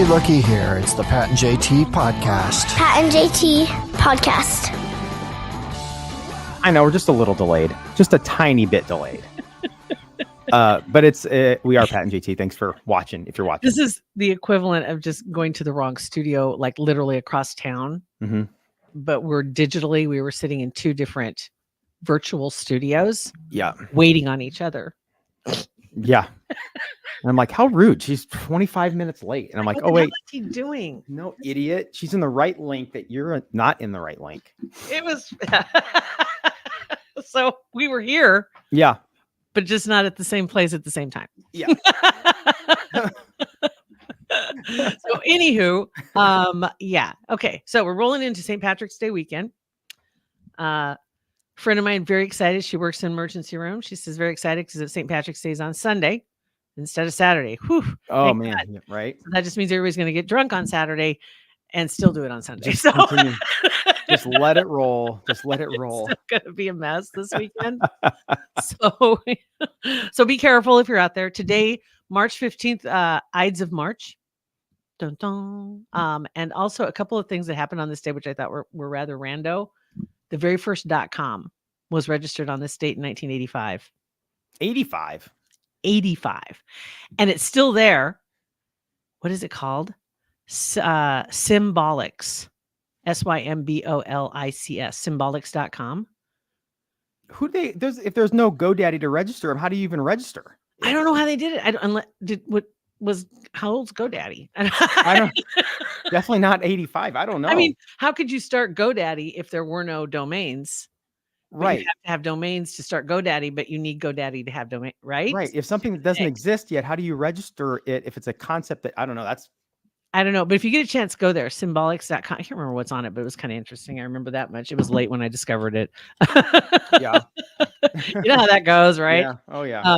looky here. It's the Pat and JT podcast. Pat and JT podcast. I know we're just a little delayed, just a tiny bit delayed. But it's we are Pat and JT. Thanks for watching. If you're watching, this is the equivalent of just going to the wrong studio, like literally across town. Mm-hmm. But we were sitting in two different virtual studios. Yeah, waiting on each other. Yeah. And I'm like, how rude. She's 25 minutes late. And I'm like, oh, wait. What's he doing? No, idiot. She's in the right link that you're not in the right link. It was. So we were here. Yeah. But just not at the same place at the same time. Yeah. So anywho, yeah. Okay. So we're rolling into St. Patrick's Day weekend. Friend of mine, very excited. She works in emergency room. She says very excited because St. Patrick's Day is on Sunday instead of Saturday. Whew, oh man, yeah, right. So that just means everybody's going to get drunk on Saturday and still do it on Sunday. Just so continue. Just let it roll. Just let it roll. It's going to be a mess this weekend. So be careful if you're out there. Today, March 15th, Ides of March. Dun, dun. And also a couple of things that happened on this day, which I thought were rather rando. The very first .com was registered on this date in 1985. 85. And it's still there. What is it called? Symbolics. SYMBOLICS. Symbolics.com. If there's no GoDaddy to register them, how do you even register? I don't know how they did it. How old's GoDaddy? I don't. Definitely not 85. I don't know. I mean, how could you start GoDaddy if there were no domains? Right. You have to have domains to start GoDaddy, but you need GoDaddy to have domain, right? Right. If something that doesn't exist yet, how do you register it if it's a concept that I don't know? I don't know. But if you get a chance, go there. Symbolics.com. I can't remember what's on it, but it was kind of interesting. I remember that much. It was late when I discovered it. Yeah. You know how that goes, right? Yeah. Oh yeah.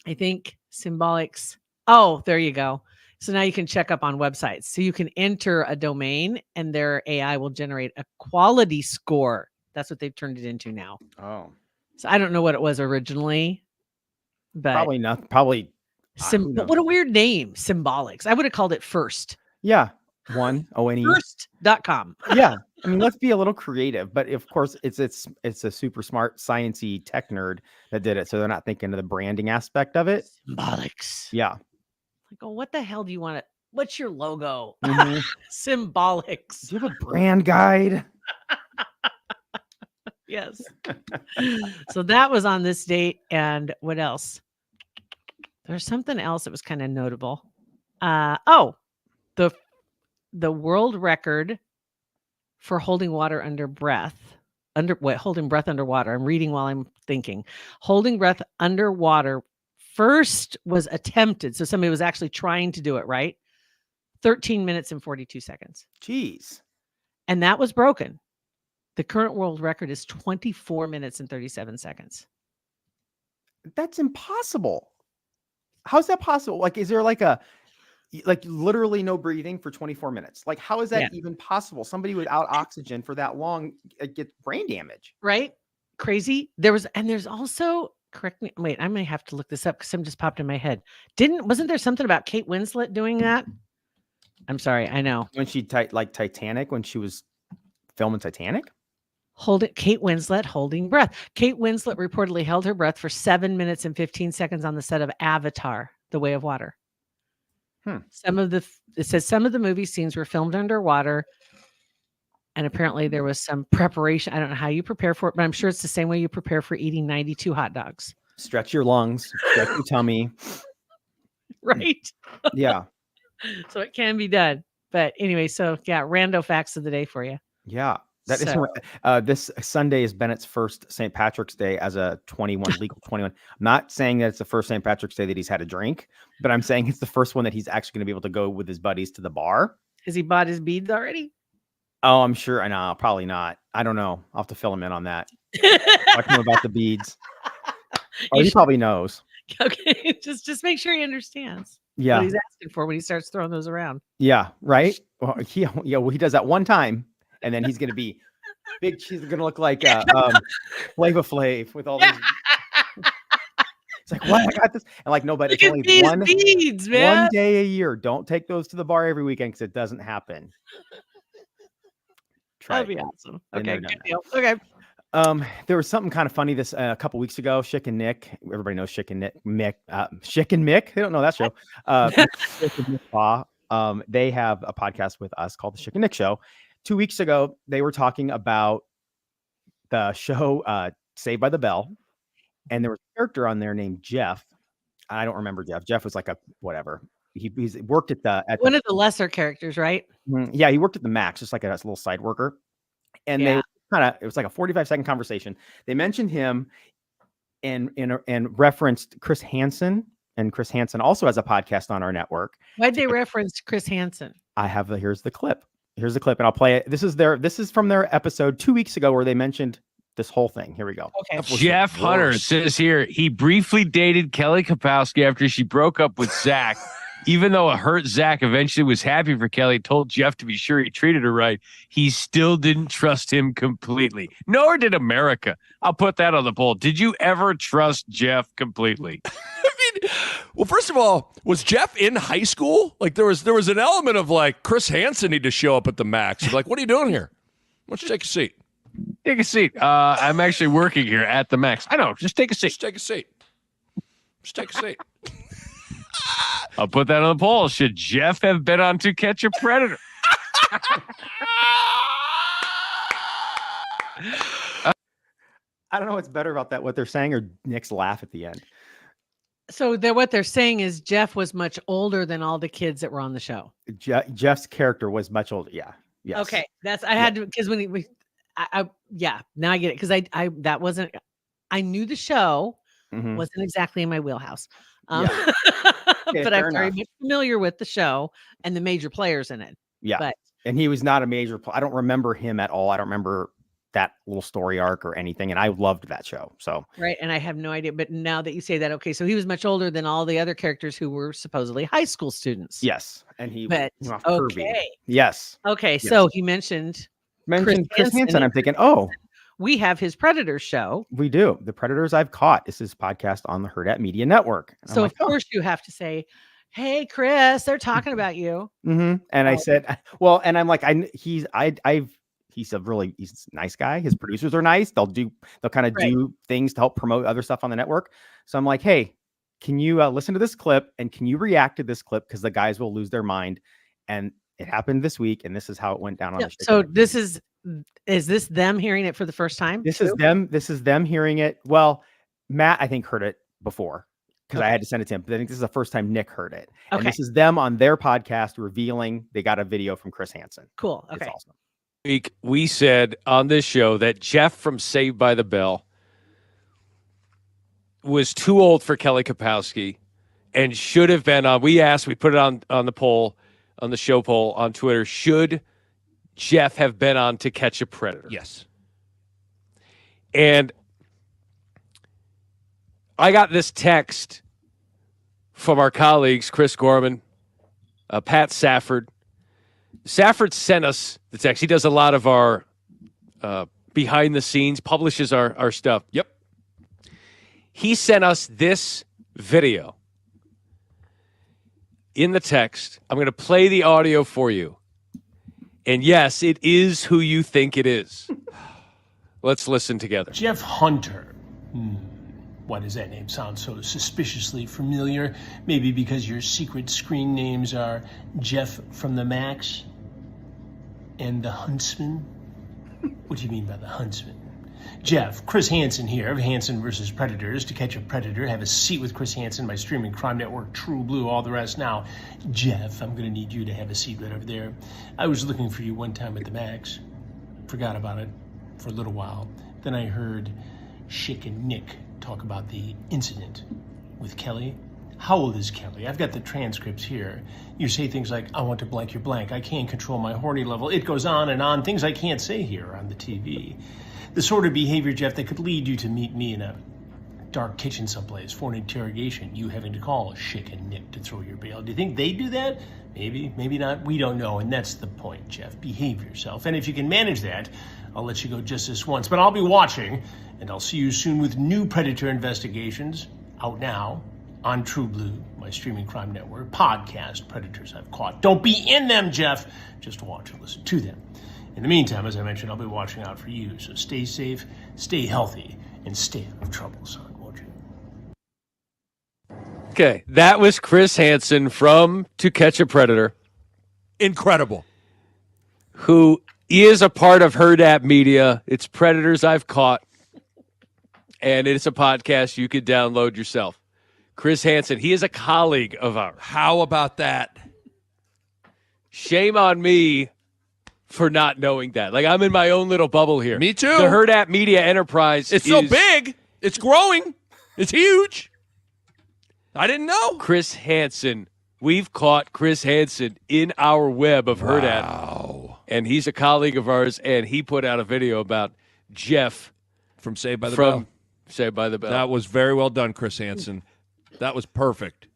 I think Symbolics. Oh, there you go. So now you can check up on websites. So you can enter a domain and their AI will generate a quality score. That's what they've turned it into now. Oh. So I don't know what it was originally, but probably not. Probably. But what a weird name. Symbolics. I would have called it First. Yeah. ONE. First.com. Yeah. I mean, let's be a little creative, but of course it's a super smart sciencey tech nerd that did it. So they're not thinking of the branding aspect of it. Symbolics. Yeah. Like, oh, what the hell do you want to? What's your logo? Mm-hmm. Symbolics. Do you have a brand guide? Yes. So that was on this date. And what else? There's something else that was kind of notable. The world record for holding water under breath. Holding breath underwater. I'm reading while I'm thinking. Holding breath underwater first was attempted. So somebody was actually trying to do it, right? 13 minutes and 42 seconds. Jeez. And that was broken. The current world record is 24 minutes and 37 seconds. That's impossible. How's that possible? Like, is there like literally no breathing for 24 minutes? Like, how is that even possible? Somebody without oxygen for that long gets brain damage. Right? Crazy. There's also, correct me. Wait, I may have to look this up because something just popped in my head. Wasn't there something about Kate Winslet doing that? I'm sorry. I know. When she like Titanic, when she was filming Titanic? Kate Winslet holding breath. Kate Winslet reportedly held her breath for 7 minutes and 15 seconds on the set of Avatar, The Way of Water. It says some of the movie scenes were filmed underwater. And apparently there was some preparation. I don't know how you prepare for it, but I'm sure it's the same way you prepare for eating 92 hot dogs. Stretch your lungs, stretch your tummy. Right? Yeah. So it can be done. But anyway, so yeah, rando facts of the day for you. Yeah. This Sunday is Bennett's first St. Patrick's Day as a 21, legal 21. I'm not saying that it's the first St. Patrick's Day that he's had a drink, but I'm saying it's the first one that he's actually going to be able to go with his buddies to the bar. Has he bought his beads already? Oh, I'm sure. I know. Probably not. I don't know. I'll have to fill him in on that. Talk to him about the beads. He probably knows. Okay. Just make sure he understands. Yeah. What he's asking for when he starts throwing those around. Yeah. Right. Well, he does that one time. And then he's going to be big. She's going to look like Flava Flav with all these. It's like, what? I got this. And like, no, but Look it's at only these beads, man. one day a year. Don't take those to the bar every weekend because it doesn't happen. Try That'd be it. awesome. Been Okay, there, good done deal. Okay. There was something kind of funny this a couple weeks ago. Schick and Nick, everybody knows Schick and Nick, Schick and Mick. They don't know that show. They have a podcast with us called the Schick and Nick Show. 2 weeks ago, they were talking about the show Saved by the Bell, and there was a character on there named Jeff. I don't remember Jeff. Jeff was like a whatever. He's worked at One of the lesser characters, right? Yeah, he worked at the Max, just like a little side worker. And they it was like a 45-second conversation. They mentioned him and referenced Chris Hansen, and Chris Hansen also has a podcast on our network. Why'd they reference Chris Hansen? Here's the clip. Here's the clip, and I'll play it. This is from their episode 2 weeks ago where they mentioned this whole thing. Here we go. Okay. Jeff Hunter says here he briefly dated Kelly Kapowski after she broke up with Zach. Even though it hurt Zach, eventually was happy for Kelly, told Jeff to be sure he treated her right. He still didn't trust him completely. Nor did America. I'll put that on the poll. Did you ever trust Jeff completely? Well, first of all, was Jeff in high school? Like there was an element of like Chris Hansen need to show up at the Max. Like, what are you doing here? Why don't you take a seat? Take a seat. I'm actually working here at the Max. I know. Just take a seat. Just take a seat. Just take a seat. I'll put that on the poll. Should Jeff have been on To Catch a Predator? I don't know what's better about that, what they're saying, or Nick's laugh at the end. So what they're saying is Jeff was much older than all the kids that were on the show. Jeff's character was much older. Yeah. Yes. Okay. I had to, because when now I get it. Because that wasn't, I knew the show wasn't exactly in my wheelhouse. Okay, but I'm very much familiar with the show and the major players in it. Yeah. And he was not a major I don't remember him at all. I don't remember that little story arc or anything. And I loved that show. So right. And I have no idea. But now that you say that, okay, so he was much older than all the other characters who were supposedly high school students. Yes. And he okay. Yes. Okay. Yes. So he mentioned Chris Hansen. I'm thinking, we have his Predators show. We do. The Predators I've Caught. This is podcast on the Hurrdat Media Network. And so of course you have to say, hey, Chris, they're talking about you. And I said, well, and I'm like, he's a nice guy. His producers are nice. They'll kind of do things to help promote other stuff on the network. So I'm like, hey, can you listen to this clip and can you react to this clip? Because the guys will lose their mind. And it happened this week. And this is how it went down on the show. So is this them hearing it for the first time? This is them hearing it. Well, Matt, I think, heard it before because I had to send it to him. But I think this is the first time Nick heard it. Okay. And this is them on their podcast revealing they got a video from Chris Hansen. Cool. Okay. It's awesome. We said on this show that Jeff from Saved by the Bell was too old for Kelly Kapowski and should have been on. We put it on the poll, on the show poll on Twitter. Should Jeff have been on To Catch a Predator? Yes. And I got this text from our colleagues, Chris Gorman, Pat Safford. Safford sent us the text. He does a lot of our behind the scenes, publishes our stuff. Yep. He sent us this video in the text. I'm going to play the audio for you. And yes, it is who you think it is. Let's listen together. Jeff Hunter. Why does that name sound so suspiciously familiar? Maybe because your secret screen names are Jeff from the Max and the Huntsman? What do you mean by the Huntsman? Jeff, Chris Hansen here of Hansen vs. Predators. To Catch a Predator, have a seat with Chris Hansen, my streaming crime network, True Blue, all the rest. Now, Jeff, I'm going to need you to have a seat right over there. I was looking for you one time at the Max. Forgot about it for a little while. Then I heard Schick and Nick talk about the incident with Kelly. How old is Kelly? I've got the transcripts here. You say things like, I want to blank your blank. I can't control my horny level. It goes on and on. Things I can't say here on the TV. The sort of behavior, Jeff, that could lead you to meet me in a dark kitchen someplace for an interrogation, you having to call Schick and Nick to throw your bail. Do you think they do that? Maybe, maybe not. We don't know, and that's the point, Jeff. Behave yourself. And if you can manage that, I'll let you go just this once. But I'll be watching, and I'll see you soon with new Predator investigations. out now on True Blue, my streaming crime network, podcast, Predators I've Caught. Don't be in them, Jeff. Just watch and listen to them. In the meantime, as I mentioned, I'll be watching out for you. So stay safe, stay healthy, and stay out of trouble, son, won't you? Okay, that was Chris Hansen from To Catch a Predator. Incredible. Who is a part of Hurrdat Media. It's Predators I've Caught. And it's a podcast you could download yourself. Chris Hansen, he is a colleague of ours. How about that? Shame on me for not knowing that. Like, I'm in my own little bubble here. Me too. The Hurrdat Media enterprise It's so big. It's growing. It's huge. I didn't know. Chris Hansen. We've caught Chris Hansen in our web of Hurrdat. Wow. And he's a colleague of ours, and he put out a video about Jeff From Saved by the Bell. Saved by the Bell. That was very well done, Chris Hansen. That was perfect.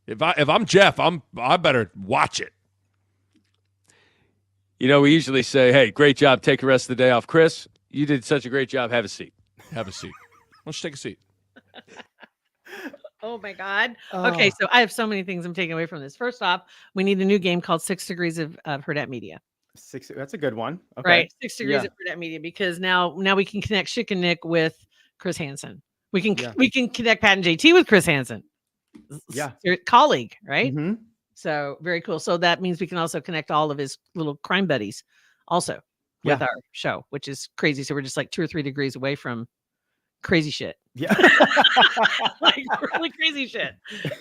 If I'm Jeff, I better watch it. You know, we usually say, hey, great job. Take the rest of the day off. Chris, you did such a great job. Have a seat. Have a seat. Let's take a seat. Oh my God. Okay, so I have so many things I'm taking away from this. First off, we need a new game called 6 Degrees of Hurrdat Media. That's a good one. Okay. Right. 6 Degrees of Hurrdat Media, because now we can connect Schick and Nick with Chris Hansen. We can connect Pat and JT with Chris Hansen. Yeah. Your colleague, right? Mm-hmm. So very cool. So that means we can also connect all of his little crime buddies also with our show, which is crazy. So we're just like 2 or 3 degrees away from crazy shit. Yeah. Like really crazy shit.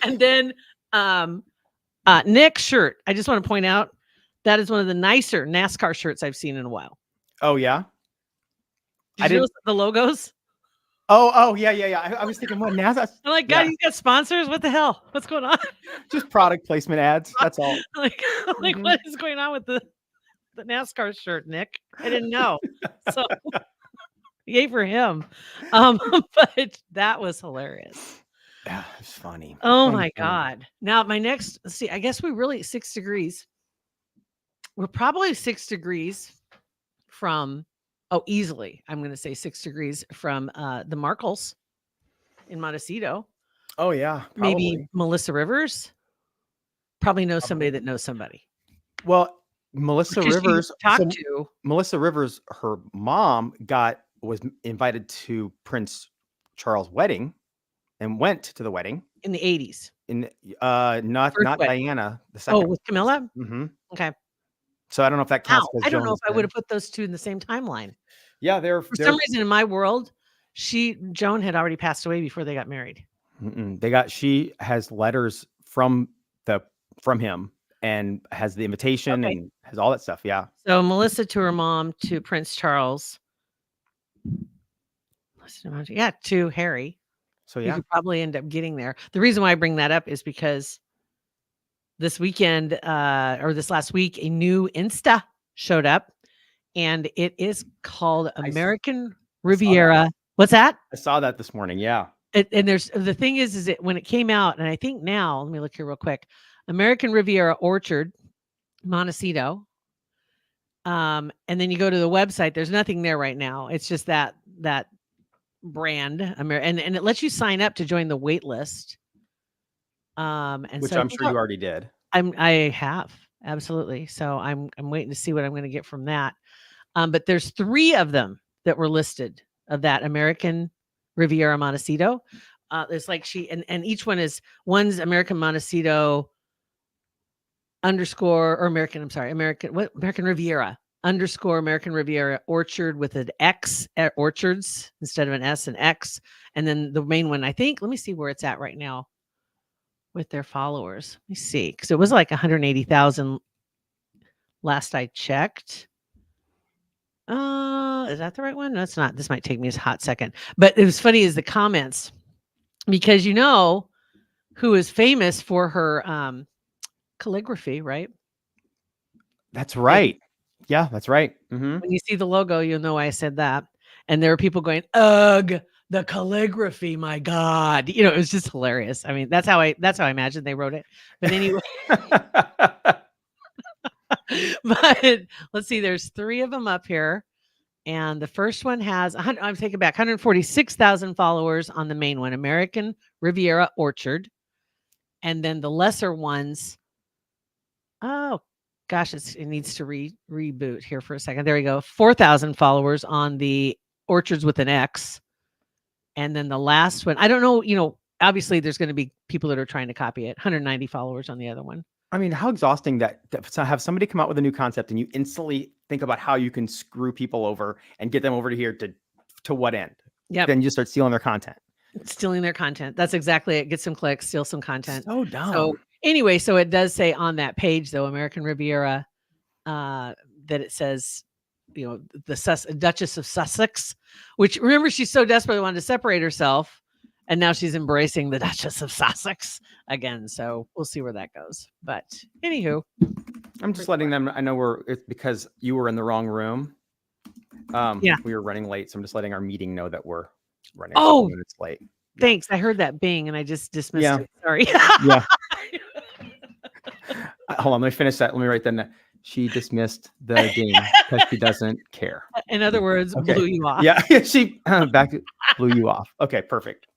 And then Nick's shirt. I just want to point out that is one of the nicer NASCAR shirts I've seen in a while. Oh yeah. Did you notice the logos? Oh yeah. I was thinking, what now? I'm like, God, he's got sponsors. What the hell? What's going on? Just product placement ads. That's all. like, what is going on with the NASCAR shirt, Nick? I didn't know. So yay for him. But that was hilarious. Yeah, it's funny. Oh my God. Now my next, I guess we really 6 degrees. We're probably 6 degrees from, easily. I'm going to say 6 degrees from the Markles in Montecito. Oh yeah. Maybe Probably. Melissa Rivers probably knows somebody that knows somebody. Well, Melissa Because Rivers Melissa Rivers, her mom was invited to Prince Charles' wedding and went to the wedding in the 80s. in not First wedding. Diana the second. Oh, with Camilla? Mm-hmm. Okay. So I don't know if that counts. Wow. I don't know if I would have put those two in the same timeline. Yeah, For some reason in my world, Joan had already passed away before they got married. She has letters from him and has the invitation and has all that stuff. Yeah. So Melissa to her mom, to Prince Charles. To Harry. So You could probably end up getting there. The reason why I bring that up is because this weekend or this last week, a new Insta showed up, and it is called American Riviera. What's that? I saw that this morning. Yeah. And there's the thing is it when it came out, and I think now, let me look here real quick. American Riviera Orchard, Montecito. And then you go to the website. There's nothing there right now. It's just that brand, and it lets you sign up to join the wait list. And Which so I'm sure you already did. I have absolutely. So I'm waiting to see what I'm going to get from that. But there's 3 of them that were listed of that American Riviera Montecito. It's like and each one's American Montecito American Riviera American Riviera Orchard with an X at Orchards instead of an S and X. And then the main one, I think, let me see where it's at right now with their followers. Let me see. Because it was like 180,000 last I checked. Is that the right one? No, it's not. This might take me a hot second. But it was funny is the comments, because who is famous for her calligraphy, right? That's right. Yeah, that's right. Mm-hmm. When you see the logo, you'll know why I said that. And there are people going, ugh, the calligraphy, my God. It was just hilarious. I mean, that's how I imagine they wrote it. But anyway. But let's see, there's 3 of them up here. And the first one has, I'm taking back, 146,000 followers on the main one, American Riviera Orchard. And then the lesser ones, oh gosh, it needs to reboot here for a second. There we go. 4,000 followers on the Orchards with an X. And then the last one, I don't know, obviously there's going to be people that are trying to copy it. 190 followers on the other one. I mean, how exhausting that to have somebody come out with a new concept and you instantly think about how you can screw people over and get them over to here to what end? Yep. Then you start stealing their content. Stealing their content. That's exactly it. Get some clicks, steal some content. So dumb. So anyway, so it does say on that page though, American Riviera, that it says, the Duchess of Sussex, which remember she's so desperately wanted to separate herself. And now she's embracing the Duchess of Sussex again. So we'll see where that goes. But anywho, I'm just letting them. I know it's because you were in the wrong room. Yeah, we were running late, so I'm just letting our meeting know that we're running 2 minutes late. Thanks. I heard that bing and I just dismissed it. Sorry. Yeah. Hold on. Let me finish that. Let me write that. She dismissed the ding because she doesn't care. In other words, blew you off. Yeah, she blew you off. Okay, perfect.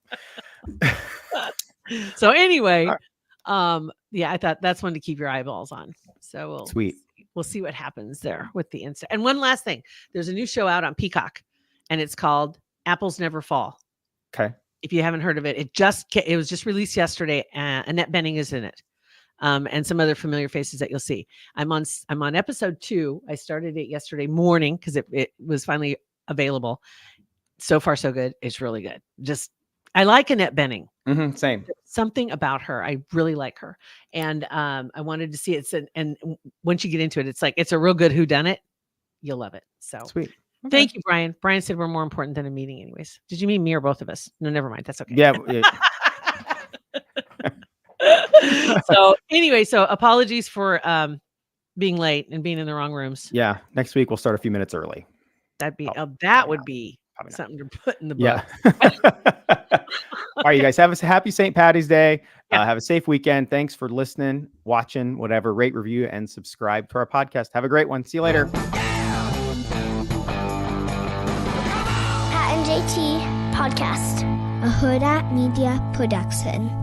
So anyway, I thought that's one to keep your eyeballs on. So we'll see what happens there with the Insta. And one last thing, there's a new show out on Peacock, and it's called Apples Never Fall. Okay. If you haven't heard of it, it was just released yesterday. Annette Bening is in it, and some other familiar faces that you'll see. I'm on episode 2. I started it yesterday morning because it was finally available. So far, so good. It's really good. I like Annette Bening. Mm-hmm, same. Something about her. I really like her. And I wanted to see it. And once you get into it, it's a real good whodunit. You'll love it. So sweet. Okay. Thank you, Brian. Brian said we're more important than a meeting anyways. Did you mean me or both of us? No, never mind. That's okay. Yeah. So anyway, apologies for being late and being in the wrong rooms. Yeah. Next week we'll start a few minutes early. That would be something to put in the book. Yeah. All right, you guys have a happy St. Patty's Day. Have a safe weekend. Thanks for listening, watching, whatever. Rate, review, and subscribe to our podcast. Have a great one. See you later. Pat and JT Podcast, a Hurrdat Media Production.